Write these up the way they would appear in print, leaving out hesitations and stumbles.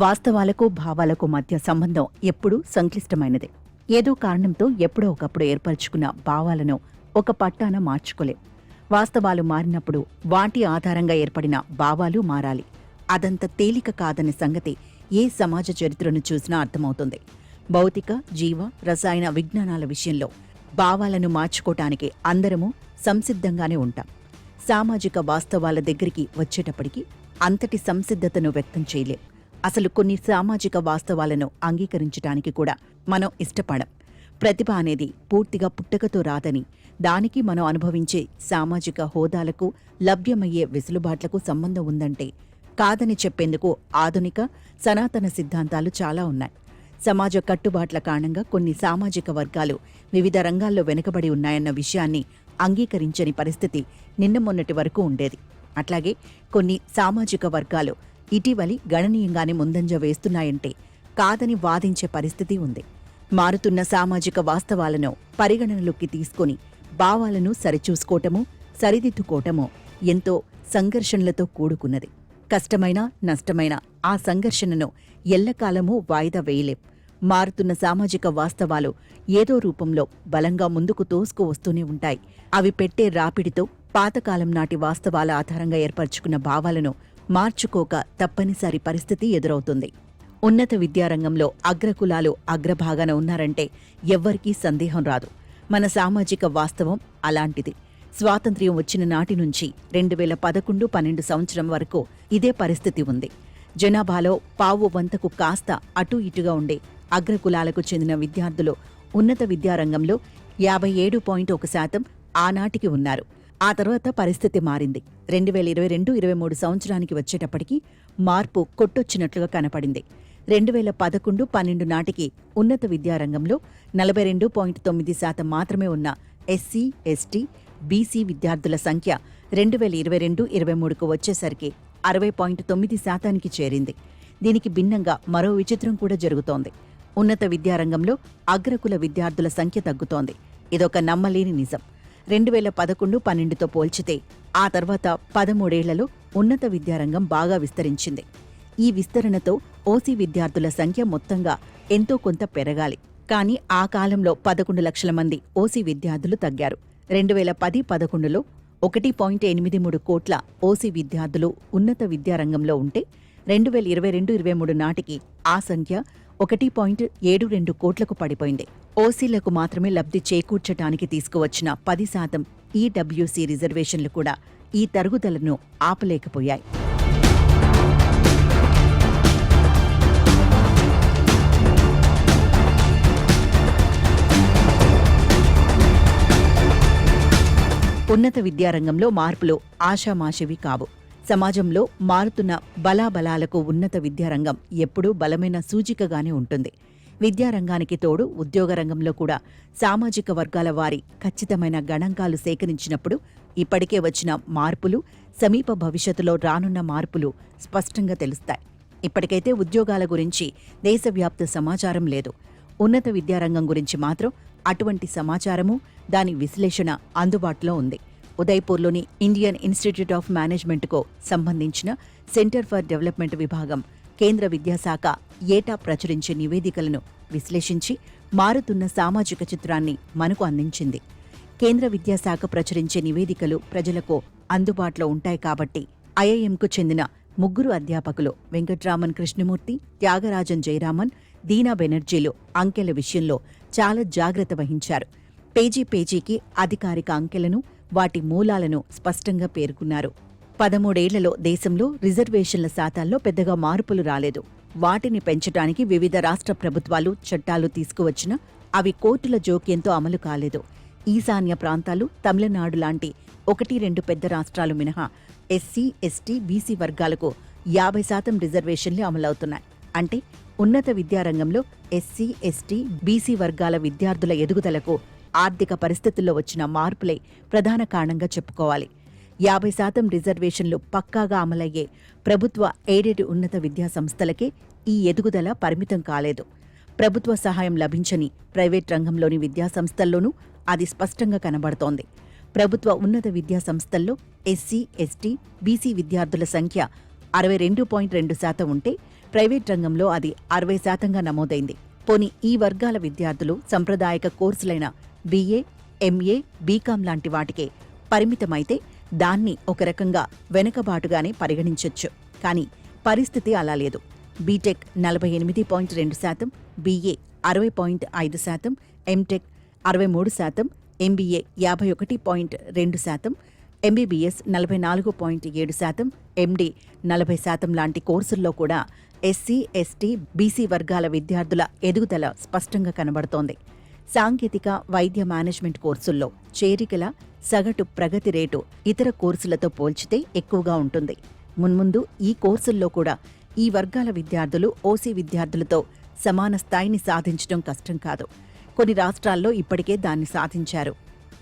వాస్తవాలకు భావాలకు మధ్య సంబంధం ఎప్పుడూ సంక్లిష్టమైనదే. ఏదో కారణంతో ఎప్పుడో ఒకప్పుడు ఏర్పరచుకున్న భావాలను ఒక పట్టాన మార్చుకోలేం. వాస్తవాలు మారినప్పుడు వాటి ఆధారంగా ఏర్పడిన భావాలు మారాలి. అదంత తేలిక కాదనే సంగతి ఏ సమాజ చరిత్రను చూసినా అర్థమవుతుంది. భౌతిక, జీవ, రసాయన విజ్ఞానాల విషయంలో భావాలను మార్చుకోటానికి అందరము సంసిద్ధంగానే ఉంటాం. సామాజిక వాస్తవాల దగ్గరికి వచ్చేటప్పటికి అంతటి సంసిద్ధతను వ్యక్తం చేయలేం. అసలు కొన్ని సామాజిక వాస్తవాలను అంగీకరించటానికి కూడా మనం ఇష్టపడం. ప్రతిభ అనేది పూర్తిగా పుట్టకతో రాదని, దానికి మనం అనుభవించే సామాజిక హోదాలకు, లభ్యమయ్యే వెసులుబాట్లకు సంబంధం ఉందంటే కాదని చెప్పేందుకు ఆధునిక, సనాతన సిద్ధాంతాలు చాలా ఉన్నాయి. సమాజ కట్టుబాట్ల కారణంగా కొన్ని సామాజిక వర్గాలు వివిధ రంగాల్లో వెనుకబడి ఉన్నాయన్న విషయాన్ని అంగీకరించని పరిస్థితి నిన్న మొన్నటి వరకు ఉండేది. అట్లాగే కొన్ని సామాజిక వర్గాలు ఇటీవలి గణనీయంగానే ముందంజ వేస్తున్నాయంటే కాదని వాదించే పరిస్థితి ఉంది. మారుతున్న సామాజిక వాస్తవాలను పరిగణనలోకి తీసుకుని భావాలను సరిచూసుకోవటమూ, సరిదిద్దుకోవటమూ ఎంతో సంఘర్షణలతో కూడుకున్నది. కష్టమైన, నష్టమైన ఆ సంఘర్షణను ఎల్లకాలమూ వాయిదా వేయలేం. మారుతున్న సామాజిక వాస్తవాలు ఏదో రూపంలో బలంగా ముందుకు తోసుకు వస్తూనే ఉంటాయి. అవి పెట్టే రాపిడితో పాతకాలం నాటి వాస్తవాల ఆధారంగా ఏర్పరచుకున్న భావాలను మార్చుకోక తప్పనిసరి పరిస్థితి ఎదురవుతుంది. ఉన్నత విద్యారంగంలో అగ్రకులాలు అగ్రభాగాన ఉన్నారంటే ఎవ్వరికీ సందేహం రాదు. మన సామాజిక వాస్తవం అలాంటిది. స్వాతంత్ర్యం వచ్చిన నాటి నుంచి 2011-12 సంవత్సరం వరకు ఇదే పరిస్థితి ఉంది. జనాభాలో పావు వంతకు కాస్త అటూ ఇటుగా ఉండే అగ్రకులాలకు చెందిన విద్యార్థులు ఉన్నత విద్యారంగంలో 57.1% ఆనాటికి ఉన్నారు. ఆ తర్వాత పరిస్థితి మారింది. 2022-23 సంవత్సరానికి వచ్చేటప్పటికి మార్పు కొట్టొచ్చినట్లుగా కనపడింది. 2011-12 నాటికి ఉన్నత విద్యారంగంలో 42.9% మాత్రమే ఉన్న ఎస్సీ, ఎస్టీ, బీసీ విద్యార్థుల సంఖ్య 2022-23కు వచ్చేసరికి 60.9%కి చేరింది. దీనికి భిన్నంగా మరో విచిత్రం కూడా జరుగుతోంది. ఉన్నత విద్యారంగంలో అగ్రకుల విద్యార్థుల సంఖ్య తగ్గుతోంది. ఇదొక నమ్మలేని నిజం. 2011-12తో పోల్చితే ఆ తర్వాత 13 ఏళ్లలో ఉన్నత విద్యారంగం బాగా విస్తరించింది. ఈ విస్తరణతో ఓసీ విద్యార్థుల సంఖ్య మొత్తంగా ఎంతో కొంత పెరగాలి. కానీ ఆ కాలంలో 11 లక్షల మంది ఓసీ విద్యార్థులు తగ్గారు. 2010-11లో 1.83 కోట్ల ఓసీ విద్యార్థులు ఉన్నత విద్యారంగంలో ఉంటే 2022-23 నాటికి ఆ సంఖ్య 1.72 కోట్లకు పడిపోయింది. ఓసీలకు మాత్రమే లబ్ధి చేకూర్చటానికి తీసుకువచ్చిన 10% ఈడబ్ల్యూసీ రిజర్వేషన్లు కూడా ఈ తరుగుదలను ఆపలేకపోయాయి. ఉన్నత విద్యారంగంలో మార్పులు ఆషామాషివి కావు. సమాజంలో మారుతున్న బలాబలాలకు ఉన్నత విద్యారంగం ఎప్పుడూ బలమైన సూచికగానే ఉంటుంది. విద్యారంగానికి తోడు ఉద్యోగరంగంలో కూడా సామాజిక వర్గాల వారి ఖచ్చితమైన గణాంకాలు సేకరించినప్పుడు ఇప్పటికే వచ్చిన మార్పులు, సమీప భవిష్యత్తులో రానున్న మార్పులు స్పష్టంగా తెలుస్తాయి. ఇప్పటికైతే ఉద్యోగాల గురించి దేశవ్యాప్త సమాచారం లేదు. ఉన్నత విద్యారంగం గురించి మాత్రం అటువంటి సమాచారము, దాని విశ్లేషణ అందుబాటులో ఉంది. ఉదయ్పూర్లోని ఇండియన్ ఇన్స్టిట్యూట్ ఆఫ్ మేనేజ్మెంట్కు సంబంధించిన సెంటర్ ఫర్ డెవలప్మెంట్ విభాగం కేంద్ర విద్యాశాఖ ఏటా ప్రచురించే నివేదికలను విశ్లేషించి మారుతున్న సామాజిక చిత్రాన్ని మనకు అందించింది. కేంద్ర విద్యాశాఖ ప్రచురించే నివేదికలు ప్రజలకు అందుబాటులో ఉంటాయి కాబట్టి ఐఐఎంకు చెందిన 3 అధ్యాపకులు వెంకట్రామన్ కృష్ణమూర్తి, త్యాగరాజన్ జయరామన్, దీనా బెనర్జీలు అంకెల విషయంలో చాలా జాగ్రత్త వహించారు. పేజీకి అధికారిక అంకెలను, వాటి మూలాలను స్పష్టంగా పేర్కొన్నారు. 13 ఏళ్లలో దేశంలో రిజర్వేషన్ల శాతాల్లో పెద్దగా మార్పులు రాలేదు. వాటిని పెంచడానికి వివిధ రాష్ట్ర ప్రభుత్వాలు చట్టాలు తీసుకువచ్చినా అవి కోర్టుల జోక్యంతో అమలు కాలేదు. ఈశాన్య ప్రాంతాలు, తమిళనాడు లాంటి 1-2 పెద్ద రాష్ట్రాలు మినహా ఎస్సీ, ఎస్టీ, బీసీ వర్గాలకు 50% రిజర్వేషన్లు అమలవుతున్నాయి. అంటే ఉన్నత విద్యారంగంలో ఎస్సీ, ఎస్టీ, బీసీ వర్గాల విద్యార్థుల ఎదుగుదలకు ఆర్థిక పరిస్థితుల్లో వచ్చిన మార్పులే ప్రధాన కారణంగా చెప్పుకోవాలి. 50% రిజర్వేషన్లు పక్కాగా అమలయ్యే ప్రభుత్వ ఎయిడెడ్ ఉన్నత విద్యా సంస్థలకే ఈ ఎదుగుదల పరిమితం కాలేదు. ప్రభుత్వ సహాయం లభించని ప్రైవేట్ రంగంలోని విద్యాసంస్థల్లోనూ అది స్పష్టంగా కనబడుతోంది. ప్రభుత్వ ఉన్నత విద్యా సంస్థల్లో ఎస్సీ, ఎస్టీ, బీసీ విద్యార్థుల సంఖ్య 62.2% ఉంటే ప్రైవేట్ రంగంలో అది 60% నమోదైంది. పోనీ ఈ వర్గాల విద్యార్థులు సంప్రదాయక కోర్సులైన బీఏ, ఎంఏ, బీకాం లాంటి వాటికే పరిమితమైతే దాన్ని ఒక రకంగా వెనుకబాటుగానే పరిగణించొచ్చు. కానీ పరిస్థితి అలా లేదు. BTech 48.2%, BA 60.5%, MTech 63%, MBA 51.2%, MBBS 44.7%, MD 40% లాంటి కోర్సుల్లో కూడా ఎస్సీ, ఎస్టీ, బీసీ వర్గాల విద్యార్థుల ఎదుగుదల స్పష్టంగా కనబడుతోంది. సాంకేతిక, వైద్య మేనేజ్మెంట్ కోర్సుల్లో చేరికల సగటు ప్రగతి రేటు ఇతర కోర్సులతో పోల్చితే ఎక్కువగా ఉంటుంది. మున్ముందు ఈ కోర్సుల్లో కూడా ఈ వర్గాల విద్యార్థులు ఓసీ విద్యార్థులతో సమాన స్థాయిని సాధించడం కష్టం కాదు. కొన్ని రాష్ట్రాల్లో ఇప్పటికే దాన్ని సాధించారు.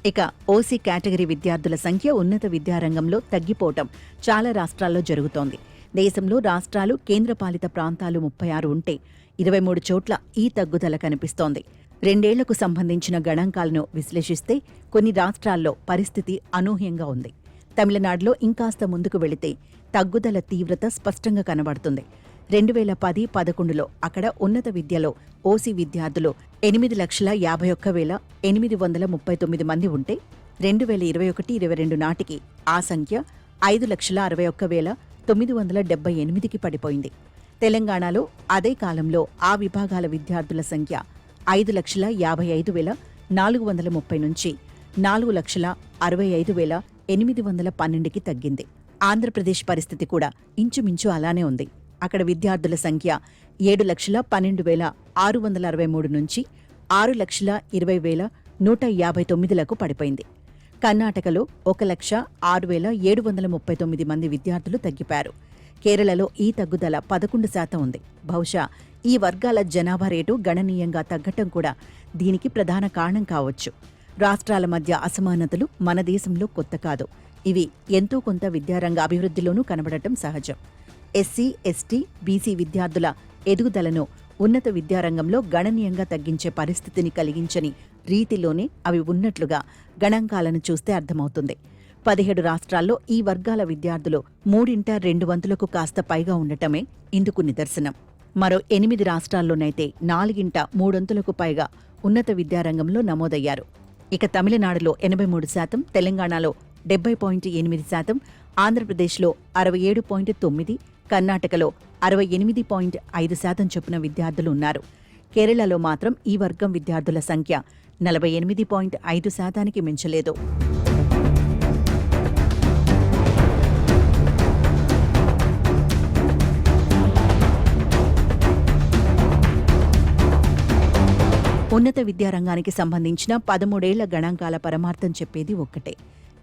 ఇక ఓసీ కేటగిరీ విద్యార్థుల సంఖ్య ఉన్నత విద్యారంగంలో తగ్గిపోవటం చాలా రాష్ట్రాల్లో జరుగుతోంది. దేశంలో రాష్ట్రాలు, కేంద్రపాలిత ప్రాంతాలు 36 ఉంటే 23 చోట్ల ఈ తగ్గుదల కనిపిస్తోంది. 2 ఏళ్లకు సంబంధించిన గణాంకాలను విశ్లేషిస్తే కొన్ని రాష్ట్రాల్లో పరిస్థితి అనూహ్యంగా ఉంది. తమిళనాడులో ఇంకాస్త ముందుకు వెళితే తగ్గుదల తీవ్రత స్పష్టంగా కనబడుతుంది. 2010-11లో అక్కడ ఉన్నత విద్యలో ఓసీ విద్యార్థులు 8,51,839 మంది ఉంటే 2021-22 నాటికి ఆ సంఖ్య 5,61,978కి పడిపోయింది. తెలంగాణలో అదే కాలంలో ఆ విభాగాల విద్యార్థుల సంఖ్య 5,55,430 నుంచి 4,65,812కి తగ్గింది. ఆంధ్రప్రదేశ్ పరిస్థితి కూడా ఇంచుమించు అలానే ఉంది. అక్కడ విద్యార్థుల సంఖ్య 7,12,663 నుంచి 6,20,159లకు పడిపోయింది. కర్ణాటకలో 1,06,739 మంది విద్యార్థులు తగ్గిపారు. కేరళలో ఈ తగ్గుదల 11% ఉంది. బహుశా ఈ వర్గాల జనాభా రేటు గణనీయంగా తగ్గటం కూడా దీనికి ప్రధాన కారణం కావచ్చు. రాష్ట్రాల మధ్య అసమానతలు మన దేశంలో కొత్త కాదు. ఇవి ఎంతో కొంత విద్యారంగ అభివృద్ధిలోనూ కనబడటం సహజం. ఎస్సీ, ఎస్టీ, బీసీ విద్యార్థుల ఎదుగుదలను ఉన్నత విద్యారంగంలో గణనీయంగా తగ్గించే పరిస్థితిని కలిగించని రీతిలోనే అవి ఉన్నట్లుగా గణాంకాలను చూస్తే అర్థమవుతుంది. 17 రాష్ట్రాల్లో ఈ వర్గాల విద్యార్థులు 3/2 కాస్త పైగా ఉండటమే ఇందుకు నిదర్శనం. మరో 8 రాష్ట్రాల్లోనైతే 4/3 పైగా ఉన్నత విద్యారంగంలో నమోదయ్యారు. ఇక తమిళనాడులో 83%, తెలంగాణలో 70.8%, ఆంధ్రప్రదేశ్లో 67.9%, కర్ణాటకలో 68.5% చొప్పున విద్యార్థులు ఉన్నారు. కేరళలో మాత్రం ఈ వర్గం విద్యార్థుల సంఖ్య 48.5%కి మించలేదు. ఉన్నత విద్యారంగానికి సంబంధించిన 13 ఏళ్ల గణాంకాల పరమార్థం చెప్పేది ఒక్కటే.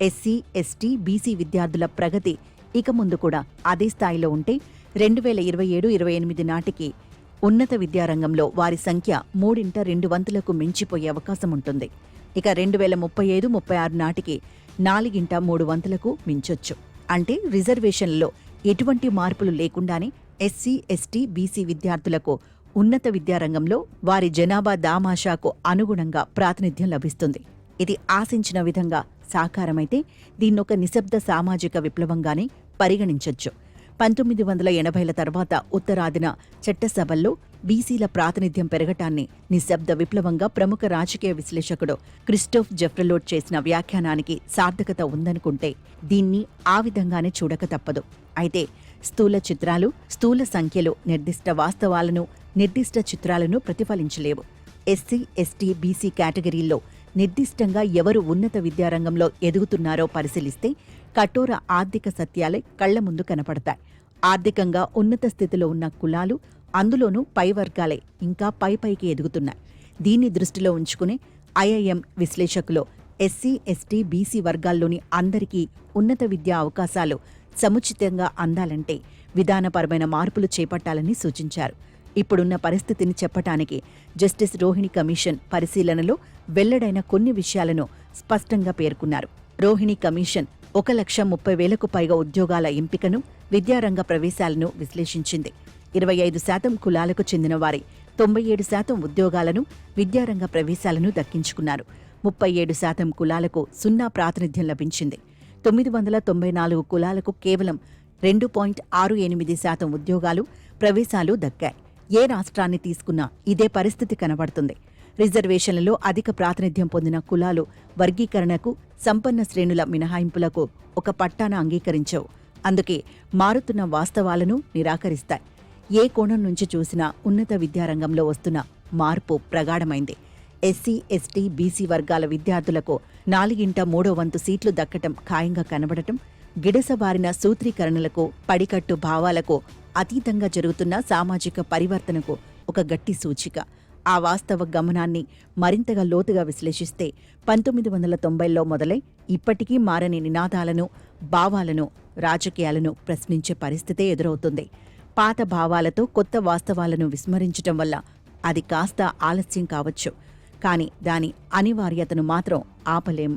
ఎస్సీ, ఎస్టీ, బీసీ విద్యార్థుల ప్రగతి ఇక ముందు కూడా అదే స్థాయిలో ఉంటే 2027-28 నాటికి ఉన్నత విద్యారంగంలో వారి సంఖ్య 3/2 మించిపోయే అవకాశం ఉంటుంది. ఇక 2035-36 నాటికి 4/3 మించొచ్చు. అంటే రిజర్వేషన్లలో ఎటువంటి మార్పులు లేకుండానే ఎస్సీ, ఎస్టీ, బీసీ విద్యార్థులకు ఉన్నత విద్యారంగంలో వారి జనాభా దామాషాకు అనుగుణంగా ప్రాతినిధ్యం లభిస్తుంది. ఇది ఆశించిన విధంగా సాకారమైతే దీన్నొక నిశ్శబ్ద సామాజిక విప్లవంగానే పరిగణించొచ్చు. 1980ల తర్వాత ఉత్తరాదిన చట్టసభల్లో బీసీల ప్రాతినిధ్యం పెరగటాన్ని నిశ్శబ్ద విప్లవంగా ప్రముఖ రాజకీయ విశ్లేషకుడు క్రిస్టోఫ్ జెఫ్రలోట్ చేసిన వ్యాఖ్యానానికి సార్థకత ఉందనుకుంటే దీన్ని ఆ విధంగానే చూడక తప్పదు. అయితే స్థూల చిత్రాలు, స్థూల సంఖ్యలు నిర్దిష్ట వాస్తవాలను, నిర్దిష్ట చిత్రాలను ప్రతిఫలించలేవు. ఎస్సీ, ఎస్టీ, బీసీ కేటగిరీల్లో నిర్దిష్టంగా ఎవరు ఉన్నత విద్యారంగంలో ఎదుగుతున్నారో పరిశీలిస్తే కఠోర ఆర్థిక సత్యాలే కళ్ల ముందు కనపడతాయి. ఆర్థికంగా ఉన్నత స్థితిలో ఉన్న కులాలు, అందులోనూ పై వర్గాలే ఇంకా పైకి ఎదుగుతున్నాయి. దీన్ని దృష్టిలో ఉంచుకుని ఐఐఎం విశ్లేషకులు ఎస్సీ, ఎస్టీ, బీసీ వర్గాల్లోని అందరికీ ఉన్నత విద్యా అవకాశాలు సముచితంగా అందాలంటే విధానపరమైన మార్పులు చేపట్టాలని సూచించారు. ఇప్పుడున్న పరిస్థితిని చెప్పటానికి జస్టిస్ రోహిణి కమిషన్ పరిశీలనలో వెల్లడైన కొన్ని విషయాలను స్పష్టంగా పేర్కొన్నారు. రోహిణి కమిషన్ 1,30,000కు పైగా ఉద్యోగాల ఎంపికను, విద్యారంగ ప్రవేశాలను విశ్లేషించింది. 25% కులాలకు చెందిన వారి 97% ఉద్యోగాలను, విద్యారంగ ప్రవేశాలను దక్కించుకున్నారు. 37% కులాలకు 0 ప్రాతినిధ్యం లభించింది. 994 కులాలకు కేవలం 2.68% ఉద్యోగాలు, ప్రవేశాలు దక్కాయి. ఏ రాష్ట్రాన్ని తీసుకున్నా ఇదే పరిస్థితి కనబడుతుంది. రిజర్వేషన్లలో అధిక ప్రాతినిధ్యం పొందిన కులాలు వర్గీకరణకు, సంపన్న శ్రేణుల మినహాయింపులకు ఒక పట్టాన అంగీకరించవు. అందుకే మారుతున్న వాస్తవాలను నిరాకరిస్తాయి. ఏ కోణం నుంచి చూసినా ఉన్నత విద్యారంగంలో వస్తున్న మార్పు ప్రగాఢమైంది. ఎస్సీ, ఎస్టీ, బీసీ వర్గాల విద్యార్థులకు 4/3 సీట్లు దక్కటం ఖాయంగా కనబడటం, గిడసబారిన సూత్రీకరణలకు, పడికట్టు భావాలకు అతీతంగా జరుగుతున్న సామాజిక పరివర్తనకు ఒక గట్టి సూచిక. ఆ వాస్తవ గమనాన్ని మరింతగా లోతుగా విశ్లేషిస్తే 1990లో మొదలై ఇప్పటికీ మారని నినాదాలను, భావాలను, రాజకీయాలను ప్రశ్నించే పరిస్థితే ఎదురవుతుంది. పాత భావాలతో కొత్త వాస్తవాలను విస్మరించటం వల్ల అది కాస్త ఆలస్యం కావచ్చు, కానీ దాని అనివార్యతను మాత్రం ఆపలేం.